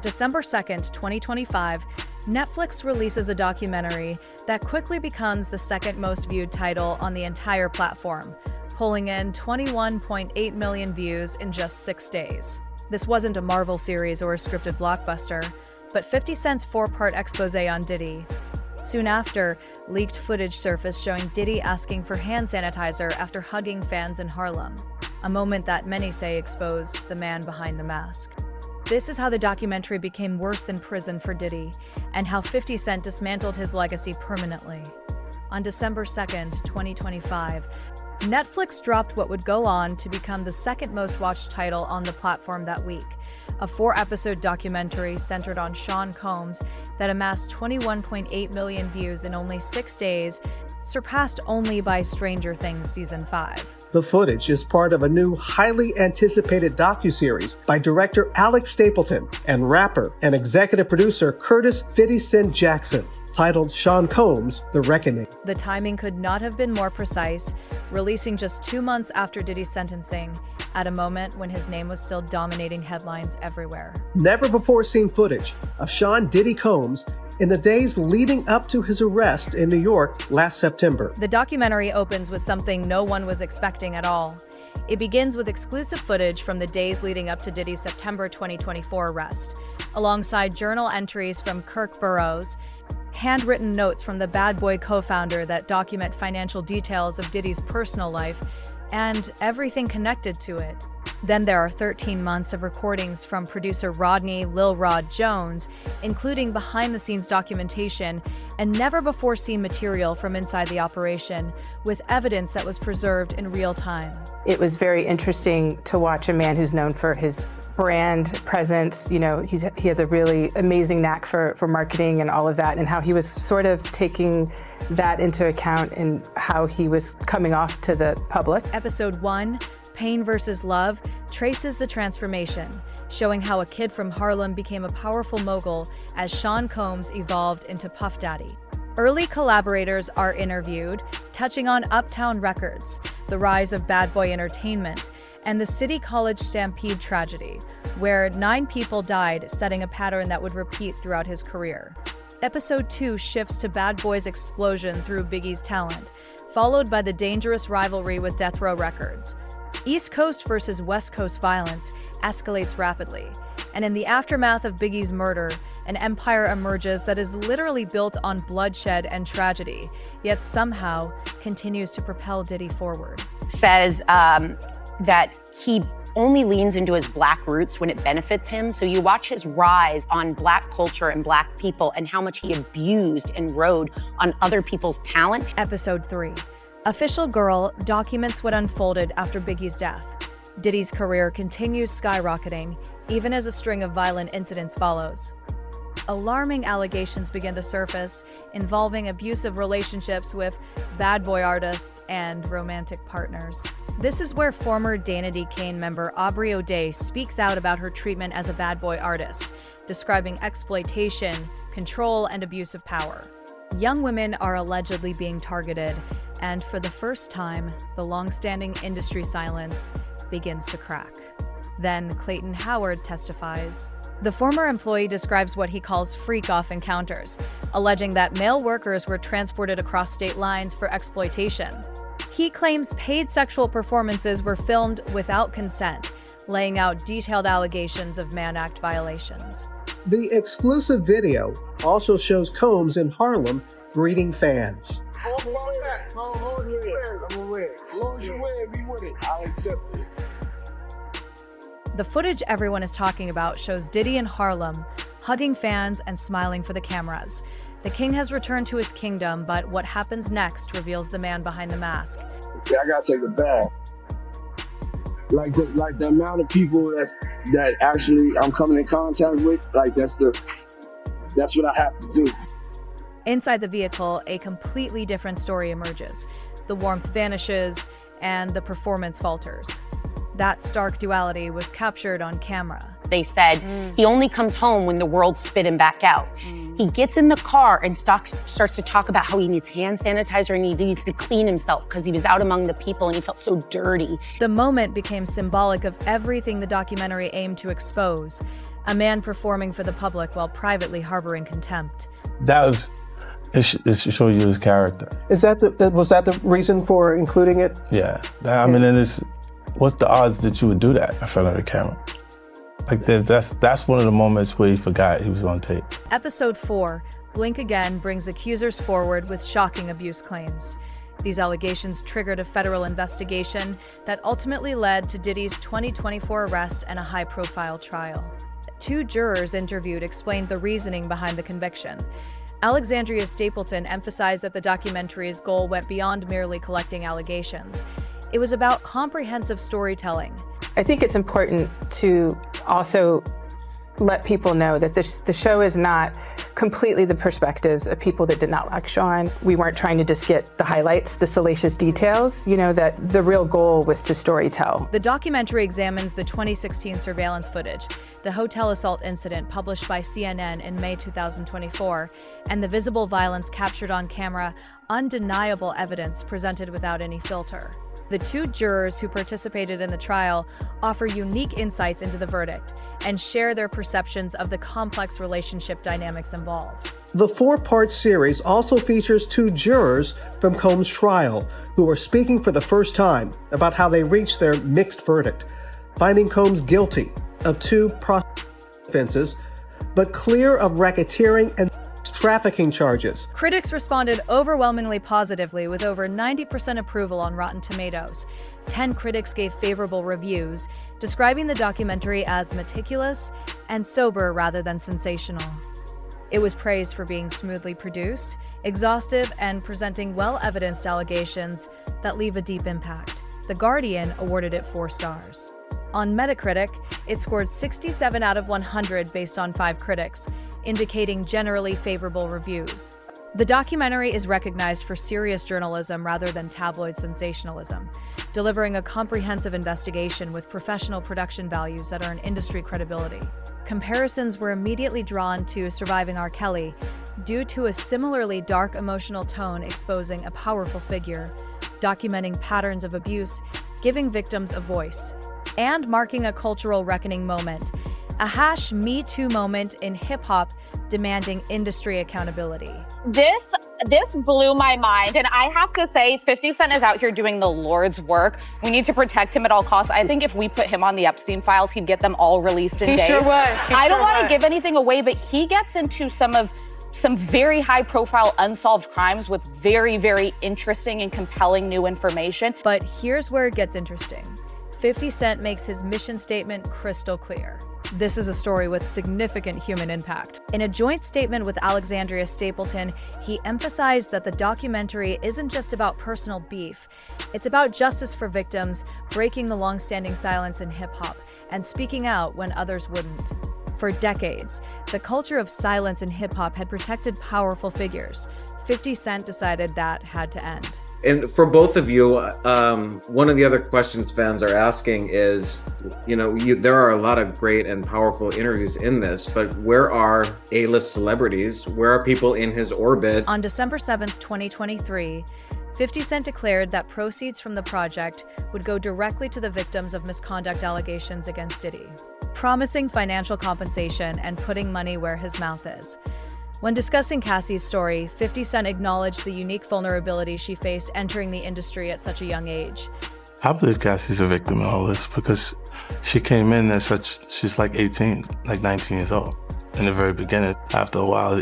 December 2nd, 2025, Netflix releases a documentary that quickly becomes the second most viewed title on the entire platform, pulling in 21.8 million views in just 6 days. This wasn't a Marvel series or a scripted blockbuster, but 50 Cent's 4-part expose on Diddy. Soon after, leaked footage surfaced showing Diddy asking for hand sanitizer after hugging fans in Harlem, a moment that many say exposed the man behind the mask. This is how the documentary became worse than prison for Diddy, and how 50 Cent dismantled his legacy permanently. On December 2nd, 2025, Netflix dropped what would go on to become the second most watched title on the platform that week, a 4-episode documentary centered on Sean Combs that amassed 21.8 million views in only 6 days, surpassed only by Stranger Things Season 5. The footage is part of a new, highly anticipated docuseries by director Alex Stapleton and rapper and executive producer Curtis 50 Cent Jackson, titled Sean Combs: The Reckoning. The timing could not have been more precise, releasing just 2 months after Diddy's sentencing, at a moment when his name was still dominating headlines everywhere. Never before seen footage of Sean Diddy Combs in the days leading up to his arrest in New York last September. The documentary opens with something no one was expecting at all. It begins with exclusive footage from the days leading up to Diddy's September 2024 arrest, alongside journal entries from Kirk Burrows, handwritten notes from the Bad Boy co-founder that document financial details of Diddy's personal life, and everything connected to it. Then there are 13 months of recordings from producer Rodney Lil Rod Jones, including behind-the-scenes documentation and never-before-seen material from inside the operation, with evidence that was preserved in real time. It was very interesting to watch a man who's known for his brand presence. You know, he has a really amazing knack for marketing and all of that, and how he was sort of taking that into account in how he was coming off to the public. Episode 1, Pain vs. Love, traces the transformation, showing how a kid from Harlem became a powerful mogul as Sean Combs evolved into Puff Daddy. Early collaborators are interviewed, touching on Uptown Records, the rise of Bad Boy Entertainment, and the City College Stampede tragedy, where 9 people died, setting a pattern that would repeat throughout his career. Episode 2 shifts to Bad Boy's explosion through Biggie's talent, followed by the dangerous rivalry with Death Row Records. East Coast versus West Coast violence escalates rapidly, and in the aftermath of Biggie's murder, an empire emerges that is literally built on bloodshed and tragedy, yet somehow continues to propel Diddy forward. Says that he only leans into his Black roots when it benefits him. So you watch his rise on Black culture and Black people and how much he abused and rode on other people's talent. Episode 3. Official Girl documents what unfolded after Biggie's death. Diddy's career continues skyrocketing, even as a string of violent incidents follows. Alarming allegations begin to surface, involving abusive relationships with bad boy artists and romantic partners. This is where former Danity Kane member Aubrey O'Day speaks out about her treatment as a bad boy artist, describing exploitation, control, and abuse of power. Young women are allegedly being targeted, and for the first time, the long-standing industry silence begins to crack. Then Clayton Howard testifies. The former employee describes what he calls freak-off encounters, alleging that male workers were transported across state lines for exploitation. He claims paid sexual performances were filmed without consent, laying out detailed allegations of Mann Act violations. The exclusive video also shows Combs in Harlem greeting fans. The footage everyone is talking about shows Diddy in Harlem, hugging fans and smiling for the cameras. The king has returned to his kingdom, but what happens next reveals the man behind the mask. Yeah, I gotta take it back. Like the amount of people that actually I'm coming in contact with, like that's what I have to do. Inside the vehicle, a completely different story emerges. The warmth vanishes, and the performance falters. That stark duality was captured on camera. They said he only comes home when the world spit him back out. He gets in the car and starts to talk about how he needs hand sanitizer and he needs to clean himself because he was out among the people and he felt so dirty. The moment became symbolic of everything the documentary aimed to expose, a man performing for the public while privately harboring contempt. It should show you his character. Was that the reason for including it? Yeah. What's the odds that you would do that in front of the camera? Like that's one of the moments where he forgot he was on tape. Episode 4, Blink Again, brings accusers forward with shocking abuse claims. These allegations triggered a federal investigation that ultimately led to Diddy's 2024 arrest and a high-profile trial. 2 jurors interviewed explained the reasoning behind the conviction. Alexandria Stapleton emphasized that the documentary's goal went beyond merely collecting allegations. It was about comprehensive storytelling. I think it's important to also let people know that the show is not completely the perspectives of people that did not like Sean. We weren't trying to just get the highlights, the salacious details, that the real goal was to storytell. The documentary examines the 2016 surveillance footage, the hotel assault incident published by CNN in May 2024, and the visible violence captured on camera, undeniable evidence presented without any filter. The 2 jurors who participated in the trial offer unique insights into the verdict and share their perceptions of the complex relationship dynamics involved. The 4-part series also features 2 jurors from Combs' trial who are speaking for the first time about how they reached their mixed verdict, finding Combs guilty of 2 offenses, but clear of racketeering and trafficking charges. Critics responded overwhelmingly positively with over 90% approval on Rotten Tomatoes. 10 critics gave favorable reviews, describing the documentary as meticulous and sober rather than sensational. It was praised for being smoothly produced, exhaustive, and presenting well-evidenced allegations that leave a deep impact. The Guardian awarded it 4 stars. On Metacritic, it scored 67 out of 100 based on 5 critics, indicating generally favorable reviews. The documentary is recognized for serious journalism rather than tabloid sensationalism, delivering a comprehensive investigation with professional production values that earn industry credibility. Comparisons were immediately drawn to Surviving R. Kelly due to a similarly dark emotional tone exposing a powerful figure, documenting patterns of abuse, giving victims a voice, and marking a cultural reckoning moment, a #Me Too moment in hip-hop demanding industry accountability. This blew my mind, and I have to say 50 Cent is out here doing the Lord's work. We need to protect him at all costs. I think if we put him on the Epstein files, he'd get them all released in days. He sure would. I don't want to give anything away, but he gets into some very high-profile unsolved crimes with very, very interesting and compelling new information. But here's where it gets interesting. 50 Cent makes his mission statement crystal clear. This is a story with significant human impact. In a joint statement with Alexandria Stapleton, he emphasized that the documentary isn't just about personal beef. It's about justice for victims, breaking the long-standing silence in hip-hop, and speaking out when others wouldn't. For decades, the culture of silence in hip-hop had protected powerful figures. 50 Cent decided that had to end. And for both of you, one of the other questions fans are asking is, there are a lot of great and powerful interviews in this, but where are A-list celebrities? Where are people in his orbit? On December 7th, 2023, 50 Cent declared that proceeds from the project would go directly to the victims of misconduct allegations against Diddy, promising financial compensation and putting money where his mouth is. When discussing Cassie's story, 50 Cent acknowledged the unique vulnerability she faced entering the industry at such a young age. I believe Cassie's a victim in all this because she came in she's like 18, like 19 years old. In the very beginning, after a while,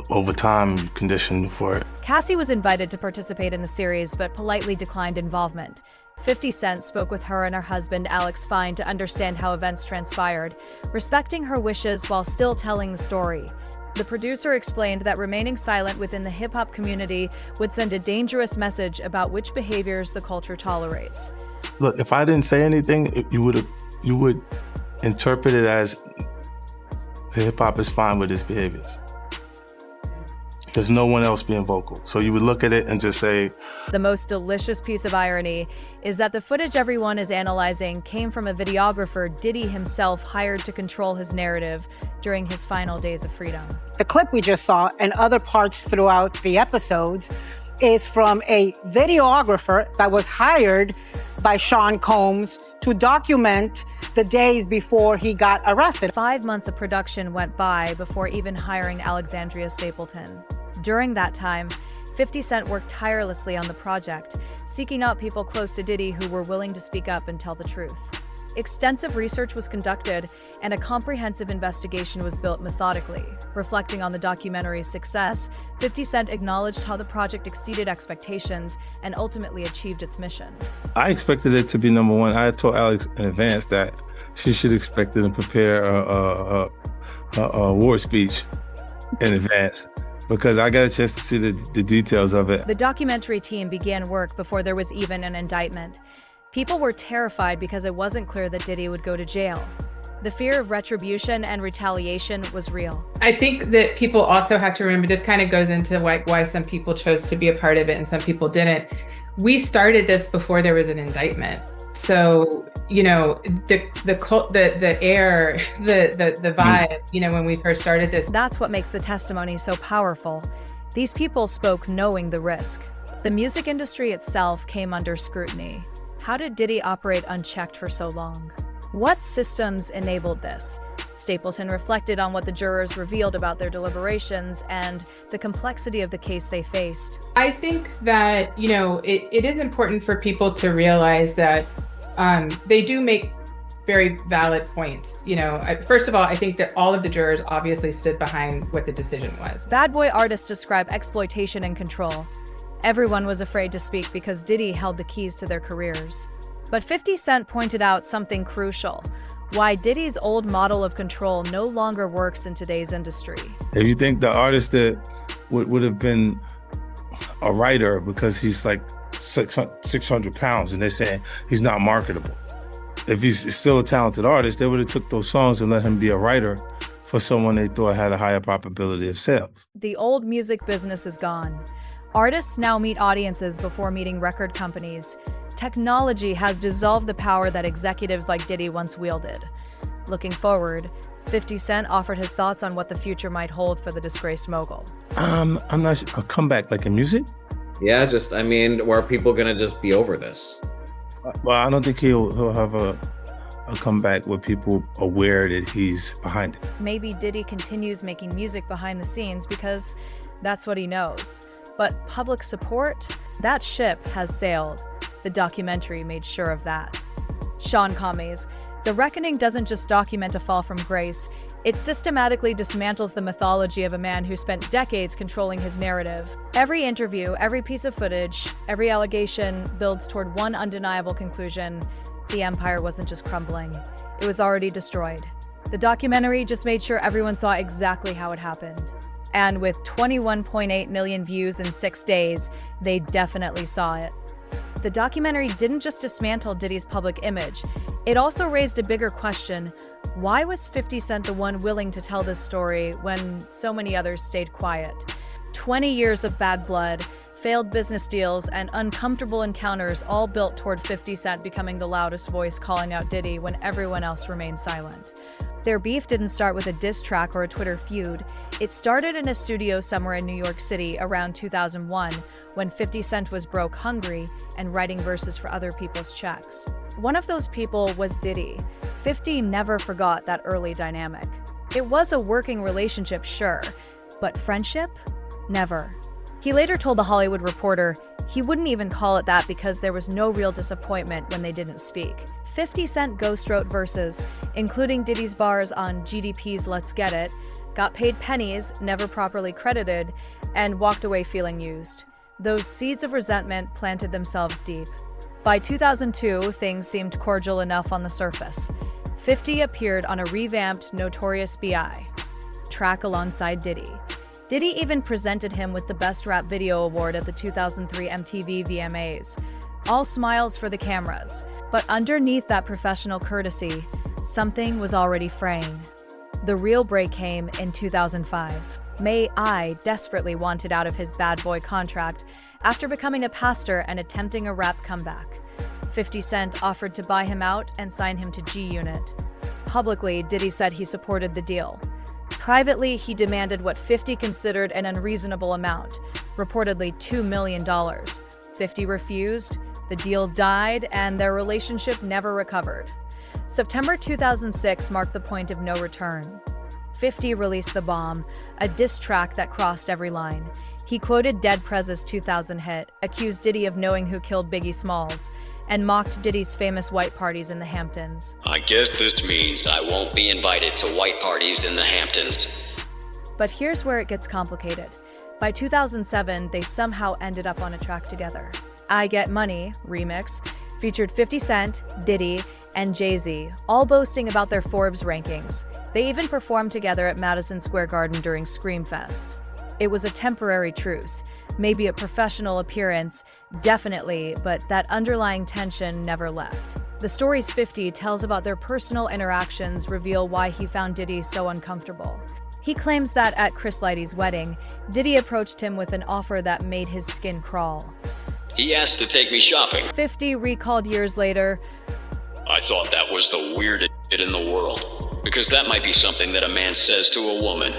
over time, you conditioned for it. Cassie was invited to participate in the series, but politely declined involvement. 50 Cent spoke with her and her husband, Alex Fine, to understand how events transpired, respecting her wishes while still telling the story. The producer explained that remaining silent within the hip-hop community would send a dangerous message about which behaviors the culture tolerates. Look, if I didn't say anything, you would interpret it as the hip-hop is fine with his behaviors. There's no one else being vocal. So you would look at it and just say... The most delicious piece of irony is that the footage everyone is analyzing came from a videographer Diddy himself hired to control his narrative during his final days of freedom. The clip we just saw and other parts throughout the episodes is from a videographer that was hired by Sean Combs to document the days before he got arrested. 5 months of production went by before even hiring Alexandria Stapleton. During that time, 50 Cent worked tirelessly on the project, seeking out people close to Diddy who were willing to speak up and tell the truth. Extensive research was conducted, and a comprehensive investigation was built methodically. Reflecting on the documentary's success, 50 Cent acknowledged how the project exceeded expectations and ultimately achieved its mission. I expected it to be number one. I had told Alex in advance that she should expect it and prepare a award speech in advance, because I got a chance to see the details of it. The documentary team began work before there was even an indictment. People were terrified because it wasn't clear that Diddy would go to jail. The fear of retribution and retaliation was real. I think that people also have to remember, this kind of goes into why some people chose to be a part of it and some people didn't. We started this before there was an indictment. So, you know, the air, the vibe, you know, when we first started this. That's what makes the testimony so powerful. These people spoke knowing the risk. The music industry itself came under scrutiny. How did Diddy operate unchecked for so long? What systems enabled this? Stapleton reflected on what the jurors revealed about their deliberations and the complexity of the case they faced. I think that, you know, it is important for people to realize that they do make very valid points. You know, first of all, I think that all of the jurors obviously stood behind what the decision was. Bad boy artists describe exploitation and control. Everyone was afraid to speak because Diddy held the keys to their careers. But 50 Cent pointed out something crucial: why Diddy's old model of control no longer works in today's industry. If you think the artist that would have been a writer because he's like 600 pounds and they're saying he's not marketable. If he's still a talented artist, they would have took those songs and let him be a writer for someone they thought had a higher probability of sales. The old music business is gone. Artists now meet audiences before meeting record companies. Technology has dissolved the power that executives like Diddy once wielded. Looking forward, 50 Cent offered his thoughts on what the future might hold for the disgraced mogul. I'm not sure. A comeback like in music? Yeah, I mean, or are people gonna just be over this? Well, I don't think he'll have a comeback with people aware that he's behind it. Maybe Diddy continues making music behind the scenes because that's what he knows. But public support? That ship has sailed. The documentary made sure of that. Sean Comey's The Reckoning doesn't just document a fall from grace, it systematically dismantles the mythology of a man who spent decades controlling his narrative. Every interview, every piece of footage, every allegation builds toward one undeniable conclusion: the empire wasn't just crumbling, it was already destroyed. The documentary just made sure everyone saw exactly how it happened. And with 21.8 million views in 6 days, they definitely saw it. The documentary didn't just dismantle Diddy's public image, it also raised a bigger question: why was 50 Cent the one willing to tell this story when so many others stayed quiet? 20 years of bad blood, failed business deals, and uncomfortable encounters all built toward 50 Cent becoming the loudest voice calling out Diddy when everyone else remained silent. Their beef didn't start with a diss track or a Twitter feud. It started in a studio somewhere in New York City around 2001, when 50 Cent was broke, hungry, and writing verses for other people's checks. One of those people was Diddy. 50 never forgot that early dynamic. It was a working relationship, sure, but friendship? Never. He later told The Hollywood Reporter he wouldn't even call it that because there was no real disappointment when they didn't speak. 50 Cent ghost wrote verses, including Diddy's bars on GDP's Let's Get It, got paid pennies, never properly credited, and walked away feeling used. Those seeds of resentment planted themselves deep. By 2002, things seemed cordial enough on the surface. 50 appeared on a revamped Notorious B.I. track alongside Diddy. Diddy even presented him with the Best Rap Video Award at the 2003 MTV VMAs. All smiles for the cameras, but underneath that professional courtesy, something was already fraying. The real break came in 2005. May I desperately wanted out of his bad boy contract after becoming a pastor and attempting a rap comeback. 50 Cent offered to buy him out and sign him to G-Unit. Publicly, Diddy said he supported the deal. Privately, he demanded what 50 considered an unreasonable amount, reportedly $2 million. 50 refused, the deal died, and their relationship never recovered. September 2006 marked the point of no return. 50 released The Bomb, a diss track that crossed every line. He quoted Dead Prez's 2000 hit, accused Diddy of knowing who killed Biggie Smalls, and mocked Diddy's famous white parties in the Hamptons. I guess this means I won't be invited to white parties in the Hamptons. But here's where it gets complicated. By 2007, they somehow ended up on a track together. I Get Money, remix, featured 50 Cent, Diddy, and Jay-Z, all boasting about their Forbes rankings. They even performed together at Madison Square Garden during Screamfest. It was a temporary truce, maybe a professional appearance, definitely, but that underlying tension never left. The stories 50 tells about their personal interactions reveal why he found Diddy so uncomfortable. He claims that at Chris Lighty's wedding, Diddy approached him with an offer that made his skin crawl. He asked to take me shopping. 50 recalled years later, I thought that was the weirdest shit in the world, because that might be something that a man says to a woman.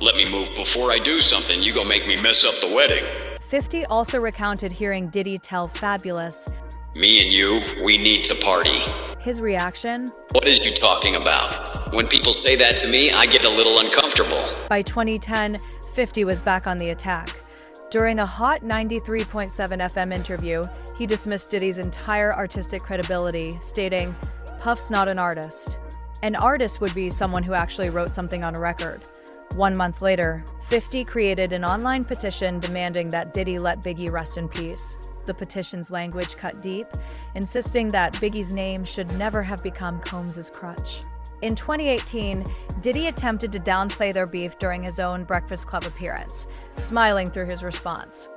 Let me move before I do something, you gon' make me mess up the wedding. 50 also recounted hearing Diddy tell Fabulous, Me and you, we need to party. his reaction? What is you talking about? When people say that to me, I get a little uncomfortable. By 2010, 50 was back on the attack. During a hot 93.7 FM interview, he dismissed Diddy's entire artistic credibility, stating, Puff's not an artist. An artist would be someone who actually wrote something on a record. 1 month later, 50 created an online petition demanding that Diddy let Biggie rest in peace. The petition's language cut deep, insisting that Biggie's name should never have become Combs' crutch. In 2018, Diddy attempted to downplay their beef during his own Breakfast Club appearance, smiling through his response.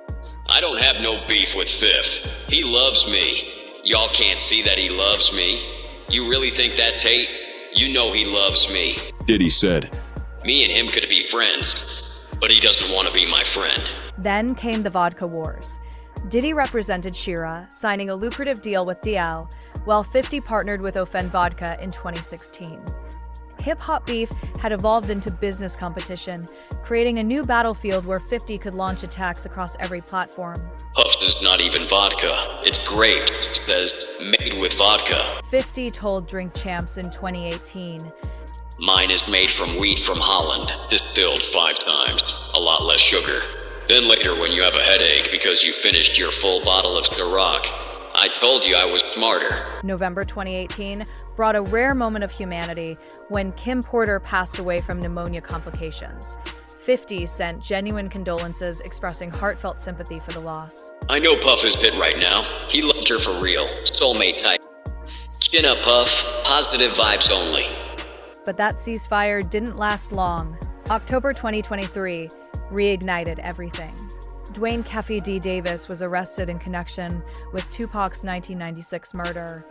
I don't have no beef with Fifth. He loves me. Y'all can't see that he loves me. You really think that's hate? You know he loves me. Diddy said, Me and him could be friends, but he doesn't want to be my friend. Then came the vodka wars. Diddy represented Shira, signing a lucrative deal with Dial, while 50 partnered with Ofen Vodka in 2016. Hip-hop beef had evolved into business competition, creating a new battlefield where 50 could launch attacks across every platform. Puffs is not even vodka. It's grape. Says, made with vodka. 50 told Drink Champs in 2018, Mine is made from wheat from Holland, distilled 5 times, a lot less sugar. Then later when you have a headache because you finished your full bottle of Ciroc, I told you I was smarter. November 2018 brought a rare moment of humanity when Kim Porter passed away from pneumonia complications. 50 sent genuine condolences expressing heartfelt sympathy for the loss. I know Puff is hit right now. He loved her for real, soulmate type. Chin up, Puff. Positive vibes only. But that ceasefire didn't last long. October 2023 reignited everything. Dwayne Keffe D. Davis was arrested in connection with Tupac's 1996 murder.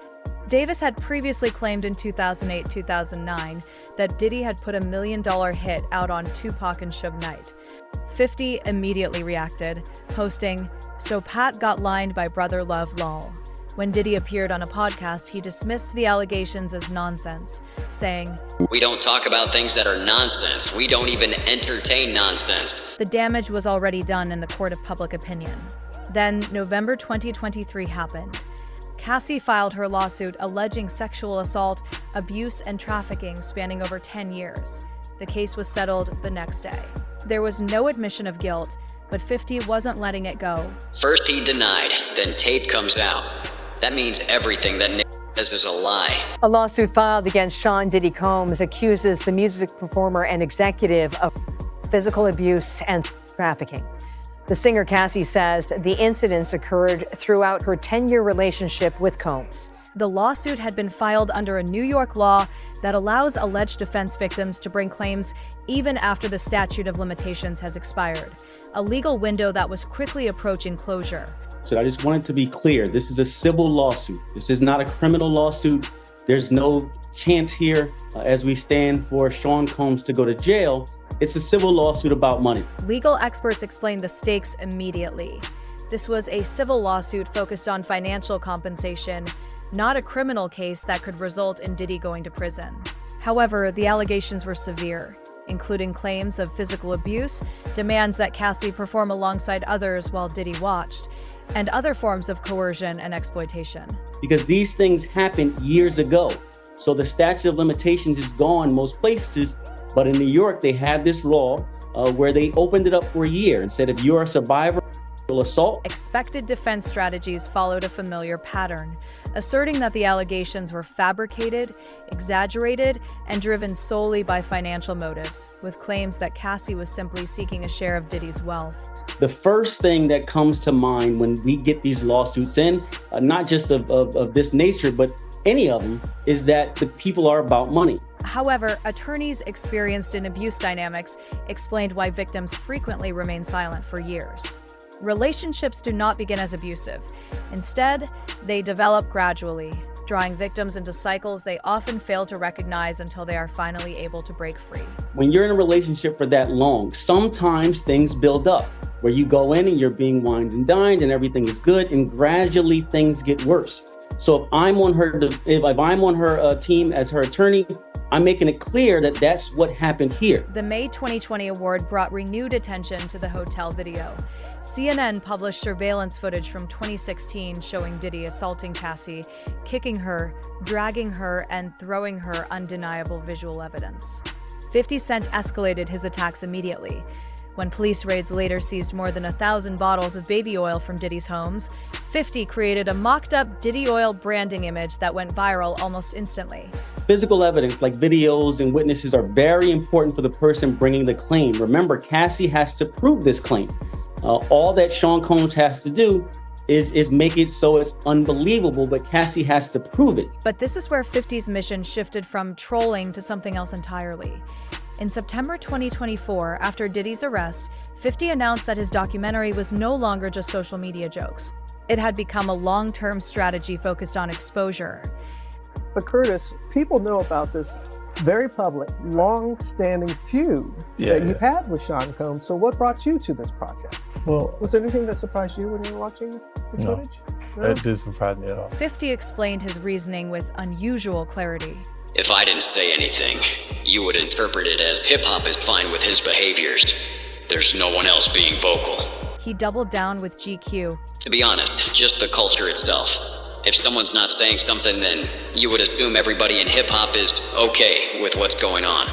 Davis had previously claimed in 2008-2009 that Diddy had put $1 million hit out on Tupac and Suge Knight. 50 immediately reacted, posting, "So Pat got lined by Brother Love lol." When Diddy appeared on a podcast, he dismissed the allegations as nonsense, saying, We don't talk about things that are nonsense. We don't even entertain nonsense. the damage was already done in the court of public opinion. Then, November 2023 happened. Cassie filed her lawsuit alleging sexual assault, abuse, and trafficking spanning over 10 years. The case was settled the next day. There was no admission of guilt, but 50 wasn't letting it go. First he denied, then tape comes out. That means everything that Nick says is a lie. A lawsuit filed against Sean Diddy Combs accuses the music performer and executive of physical abuse and trafficking. The singer Cassie says the incidents occurred throughout her 10-year relationship with Combs. The lawsuit had been filed under a New York law that allows alleged offense victims to bring claims even after the statute of limitations has expired, a legal window that was quickly approaching closure. So I just wanted to be clear, this is a civil lawsuit. This is not a criminal lawsuit. There's no chance here as we stand for Sean Combs to go to jail. It's a civil lawsuit about money. Legal experts explained the stakes immediately. This was a civil lawsuit focused on financial compensation, not a criminal case that could result in Diddy going to prison. However, the allegations were severe, including claims of physical abuse, demands that Cassie perform alongside others while Diddy watched, and other forms of coercion and exploitation. Because these things happened years ago. So the statute of limitations is gone most places, but in New York, they had this law where they opened it up for a year and said, if you're a survivor of assault. Expected defense strategies followed a familiar pattern, asserting that the allegations were fabricated, exaggerated, and driven solely by financial motives, with claims that Cassie was simply seeking a share of Diddy's wealth. The first thing that comes to mind when we get these lawsuits in, not just of this nature, but any of them, is that the people are about money. However, attorneys experienced in abuse dynamics explained why victims frequently remain silent for years. Relationships do not begin as abusive. Instead, they develop gradually, drawing victims into cycles they often fail to recognize until they are finally able to break free. When you're in a relationship for that long, sometimes things build up, where you go in and you're being wined and dined and everything is good, and gradually things get worse. So if I'm on her team as her attorney, I'm making it clear that that's what happened here. The May 2020 award brought renewed attention to the hotel video. CNN published surveillance footage from 2016 showing Diddy assaulting Cassie, kicking her, dragging her, and throwing her undeniable visual evidence. 50 Cent escalated his attacks immediately. When police raids later seized more than 1,000 bottles of baby oil from Diddy's homes, 50 created a mocked-up Diddy oil branding image that went viral almost instantly. Physical evidence like videos and witnesses are very important for the person bringing the claim. Remember, Cassie has to prove this claim. All that Sean Combs has to do is make it so it's unbelievable, but Cassie has to prove it. But this is where 50's mission shifted from trolling to something else entirely. In September 2024, after Diddy's arrest, 50 announced that his documentary was no longer just social media jokes. It had become a long-term strategy focused on exposure. But Curtis, people know about this very public, long-standing feud that you've had with Sean Combs. So what brought you to this project? Well, was there anything that surprised you when you were watching the footage? No, that didn't surprise me at all. 50 explained his reasoning with unusual clarity. If I didn't say anything, you would interpret it as hip-hop is fine with his behaviors. There's no one else being vocal. He doubled down with GQ. To be honest, just the culture itself. If someone's not saying something, then you would assume everybody in hip-hop is okay with what's going on.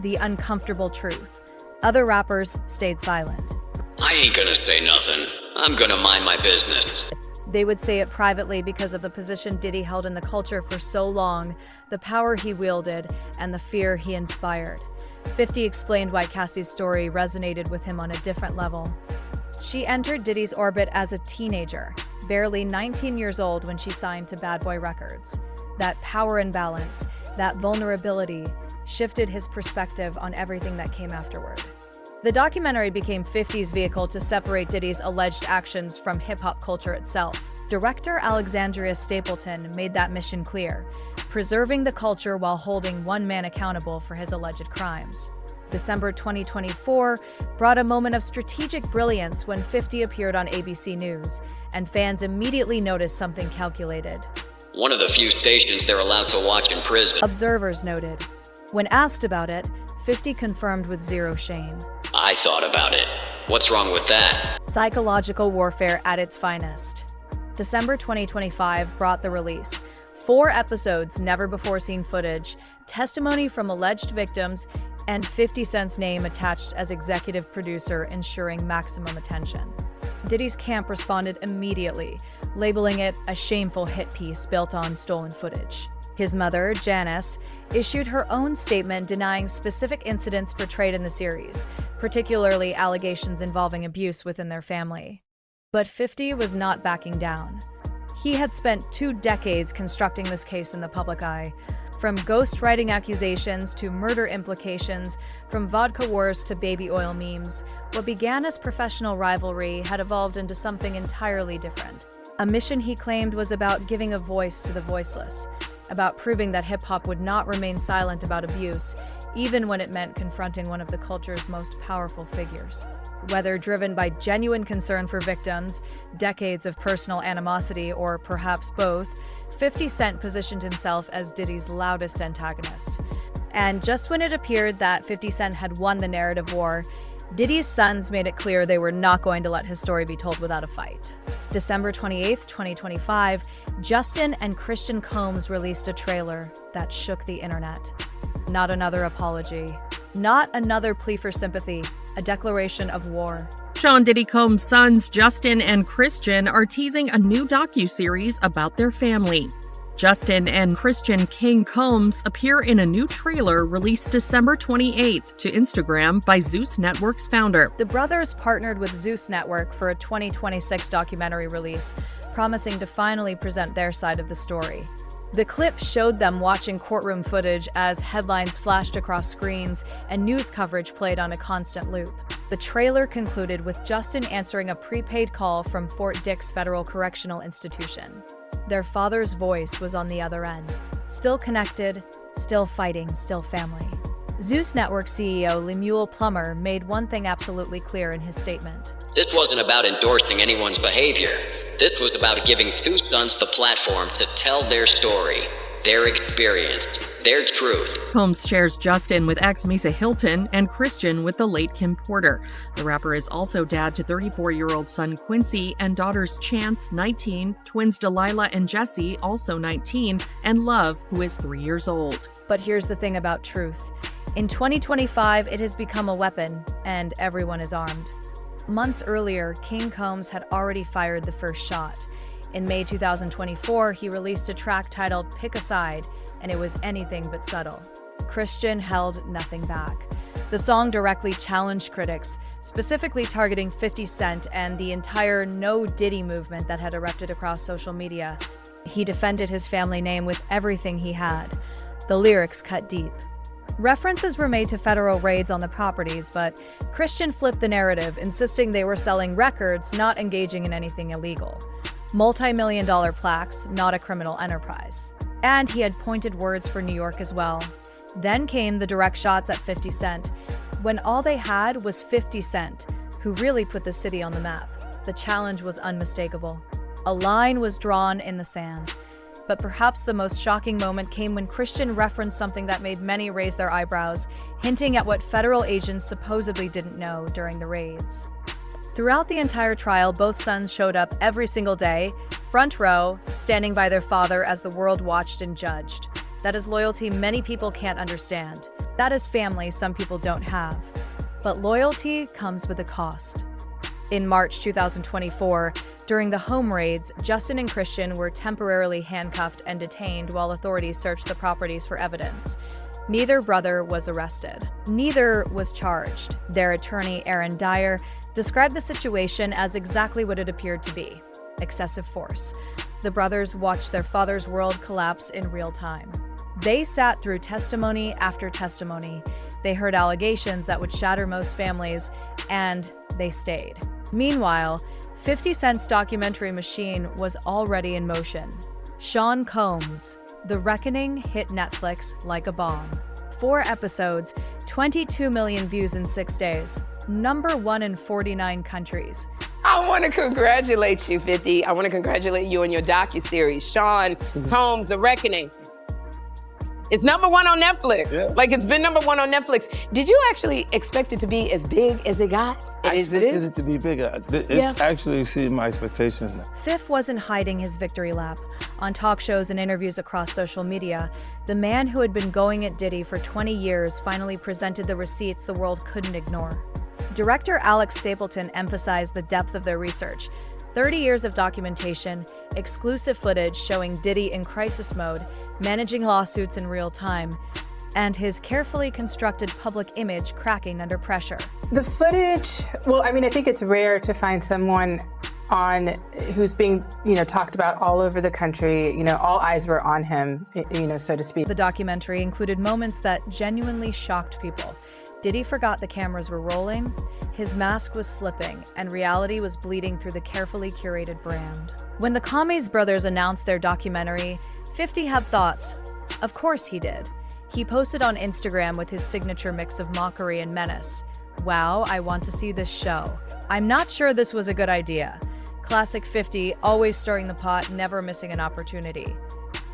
The uncomfortable truth. Other rappers stayed silent. I ain't gonna say nothing. I'm gonna mind my business. They would say it privately because of the position Diddy held in the culture for so long, the power he wielded, and the fear he inspired. 50 explained why Cassie's story resonated with him on a different level. She entered Diddy's orbit as a teenager, barely 19 years old when she signed to Bad Boy Records. That power imbalance, that vulnerability, shifted his perspective on everything that came afterward. The documentary became 50's vehicle to separate Diddy's alleged actions from hip-hop culture itself. Director Alexandria Stapleton made that mission clear, preserving the culture while holding one man accountable for his alleged crimes. December 2024 brought a moment of strategic brilliance when 50 appeared on ABC News, and fans immediately noticed something calculated. One of the few stations they're allowed to watch in prison. Observers noted. When asked about it, 50 confirmed with zero shame. I thought about it. What's wrong with that? Psychological warfare at its finest. December 2025 brought the release. 4 episodes, never-before-seen footage, testimony from alleged victims, and 50 Cent's name attached as executive producer, ensuring maximum attention. Diddy's camp responded immediately, labeling it a shameful hit piece built on stolen footage. His mother, Janice, issued her own statement denying specific incidents portrayed in the series, particularly allegations involving abuse within their family. But 50 was not backing down. He had spent 2 decades constructing this case in the public eye, from ghostwriting accusations to murder implications, from vodka wars to baby oil memes. What began as professional rivalry had evolved into something entirely different. A mission he claimed was about giving a voice to the voiceless, about proving that hip-hop would not remain silent about abuse, even when it meant confronting one of the culture's most powerful figures. Whether driven by genuine concern for victims, decades of personal animosity, or perhaps both, 50 Cent positioned himself as Diddy's loudest antagonist. And just when it appeared that 50 Cent had won the narrative war, Diddy's sons made it clear they were not going to let his story be told without a fight. December 28, 2025, Justin and Christian Combs released a trailer that shook the internet. Not another apology. Not another plea for sympathy. A declaration of war. Sean Diddy Combs' sons, Justin and Christian, are teasing a new docuseries about their family. Justin and Christian King Combs appear in a new trailer released December 28th to Instagram by Zeus Network's founder. The brothers partnered with Zeus Network for a 2026 documentary release, promising to finally present their side of the story. The clip showed them watching courtroom footage as headlines flashed across screens and news coverage played on a constant loop. The trailer concluded with Justin answering a prepaid call from Fort Dix Federal Correctional Institution. Their father's voice was on the other end. Still connected, still fighting, still family. Zeus Network CEO Lemuel Plummer made one thing absolutely clear in his statement. This wasn't about endorsing anyone's behavior. This was about giving two sons the platform to tell their story, their experience, their truth. Combs shares Justin with ex-Misa Hilton and Christian with the late Kim Porter. The rapper is also dad to 34-year-old son Quincy and daughters Chance, 19, twins Delilah and Jesse, also 19, and Love, who is 3 years old. But here's the thing about truth. In 2025, it has become a weapon, and everyone is armed. Months earlier, King Combs had already fired the first shot. In May 2024, he released a track titled Pick a Side, and it was anything but subtle. Christian held nothing back. The song directly challenged critics, specifically targeting 50 Cent and the entire No Diddy movement that had erupted across social media. He defended his family name with everything he had. The lyrics cut deep. References were made to federal raids on the properties, but Christian flipped the narrative, insisting they were selling records, not engaging in anything illegal. Multi-million-dollar plaques, not a criminal enterprise. And he had pointed words for New York as well. Then came the direct shots at 50 Cent, when all they had was 50 Cent, who really put the city on the map. The challenge was unmistakable. A line was drawn in the sand. But perhaps the most shocking moment came when Christian referenced something that made many raise their eyebrows, hinting at what federal agents supposedly didn't know during the raids. Throughout the entire trial, both sons showed up every single day, front row, standing by their father as the world watched and judged. That is loyalty many people can't understand. That is family some people don't have. But loyalty comes with a cost. In March 2024, during the home raids, Justin and Christian were temporarily handcuffed and detained while authorities searched the properties for evidence. Neither brother was arrested. Neither was charged. Their attorney, Aaron Dyer, described the situation as exactly what it appeared to be: excessive force. The brothers watched their father's world collapse in real time. They sat through testimony after testimony. They heard allegations that would shatter most families, and they stayed. Meanwhile, 50 Cent's documentary machine was already in motion. Sean Combs, The Reckoning hit Netflix like a bomb. 4 episodes, 22 million views in 6 days. #1 in 49 countries. I want to congratulate you, 50. I want to congratulate you on your docuseries, Sean Combs, The Reckoning. It's #1 on Netflix. Yeah. Like, it's been #1 on Netflix. Did you actually expect it to be as big as it got? I expected it to be bigger. It's actually exceeded my expectations now. Fifth wasn't hiding his victory lap. On talk shows and interviews across social media, the man who had been going at Diddy for 20 years finally presented the receipts the world couldn't ignore. Director Alex Stapleton emphasized the depth of their research. 30 years of documentation, exclusive footage showing Diddy in crisis mode, managing lawsuits in real time, and his carefully constructed public image cracking under pressure. The footage, well, I mean, I think it's rare to find someone who's being, talked about all over the country. All eyes were on him, so to speak. The documentary included moments that genuinely shocked people. Diddy forgot the cameras were rolling, his mask was slipping, and reality was bleeding through the carefully curated brand. When the Combs brothers announced their documentary, 50 had thoughts. Of course he did. He posted on Instagram with his signature mix of mockery and menace. "Wow, I want to see this show. I'm not sure this was a good idea." Classic 50, always stirring the pot, never missing an opportunity.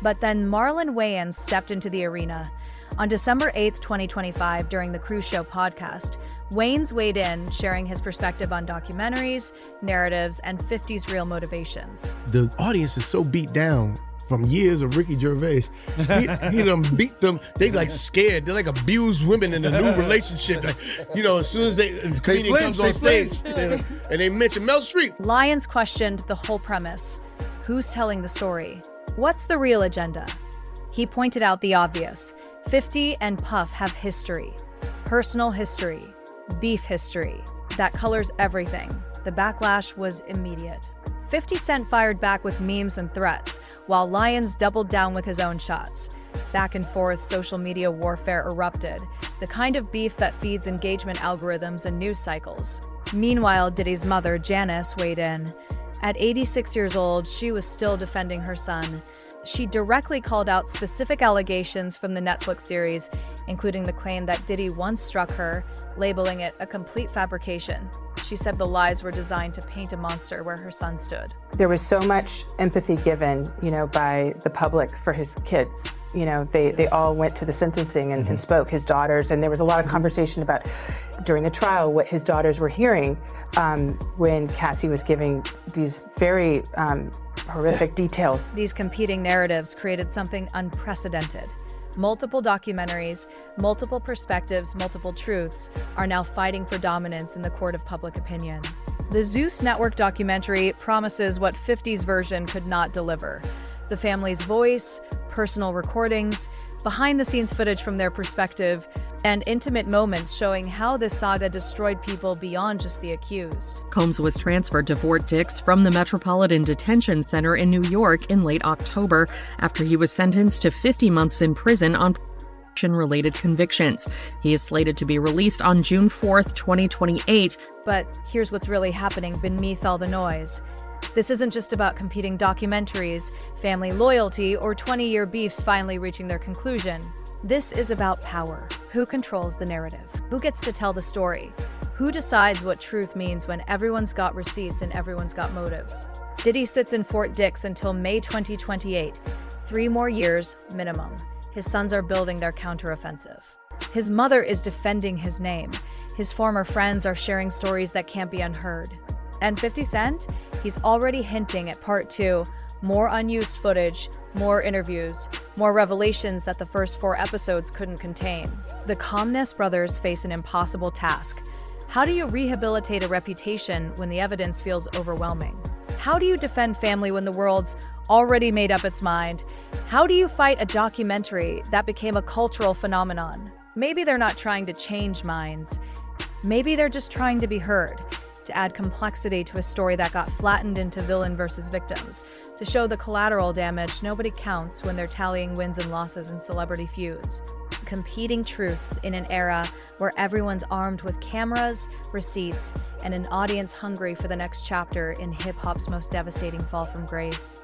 But then Marlon Wayans stepped into the arena. On December 8, 2025, during the Cruise Show podcast, Wayne's weighed in, sharing his perspective on documentaries, narratives, and 50s real motivations. The audience is so beat down from years of Ricky Gervais. He done beat them. They like scared. They're like abused women in a new relationship. Like, you know, as soon as the comedian comes on stage and they mention Mel Streep. Lyons questioned the whole premise. Who's telling the story? What's the real agenda? He pointed out the obvious. 50 and Puff have history. Personal history. Beef history. That colors everything. The backlash was immediate. 50 Cent fired back with memes and threats, while Lyons doubled down with his own shots. Back and forth social media warfare erupted, the kind of beef that feeds engagement algorithms and news cycles. Meanwhile, Diddy's mother, Janice, weighed in. At 86 years old, she was still defending her son. She directly called out specific allegations from the Netflix series, including the claim that Diddy once struck her, labeling it a complete fabrication. She said the lies were designed to paint a monster where her son stood. There was so much empathy given, by the public for his kids. They all went to the sentencing and spoke, his daughters, and there was a lot of conversation about, during the trial, what his daughters were hearing when Cassie was giving these very horrific details. These competing narratives created something unprecedented. Multiple documentaries, multiple perspectives, multiple truths are now fighting for dominance in the court of public opinion. The Zeus Network documentary promises what 50's version could not deliver. The family's voice, personal recordings, behind-the-scenes footage from their perspective, and intimate moments showing how this saga destroyed people beyond just the accused. Combs was transferred to Fort Dix from the Metropolitan Detention Center in New York in late October after he was sentenced to 50 months in prison on related convictions. He is slated to be released on June 4th, 2028. But here's what's really happening beneath all the noise. This isn't just about competing documentaries, family loyalty, or 20-year beefs finally reaching their conclusion. This is about power. Who controls the narrative? Who gets to tell the story? Who decides what truth means when everyone's got receipts and everyone's got motives? Diddy sits in Fort Dix until May 2028. 3 more years minimum. His sons are building their counteroffensive. His mother is defending his name. His former friends are sharing stories that can't be unheard. And 50 Cent? He's already hinting at part 2, more unused footage, more interviews, more revelations that the first 4 episodes couldn't contain. The Calmness brothers face an impossible task. How do you rehabilitate a reputation when the evidence feels overwhelming? How do you defend family when the world's already made up its mind? How do you fight a documentary that became a cultural phenomenon? Maybe they're not trying to change minds. Maybe they're just trying to be heard, to add complexity to a story that got flattened into villain versus victims, to show the collateral damage nobody counts when they're tallying wins and losses in celebrity feuds. Competing truths in an era where everyone's armed with cameras, receipts, and an audience hungry for the next chapter in hip-hop's most devastating fall from grace.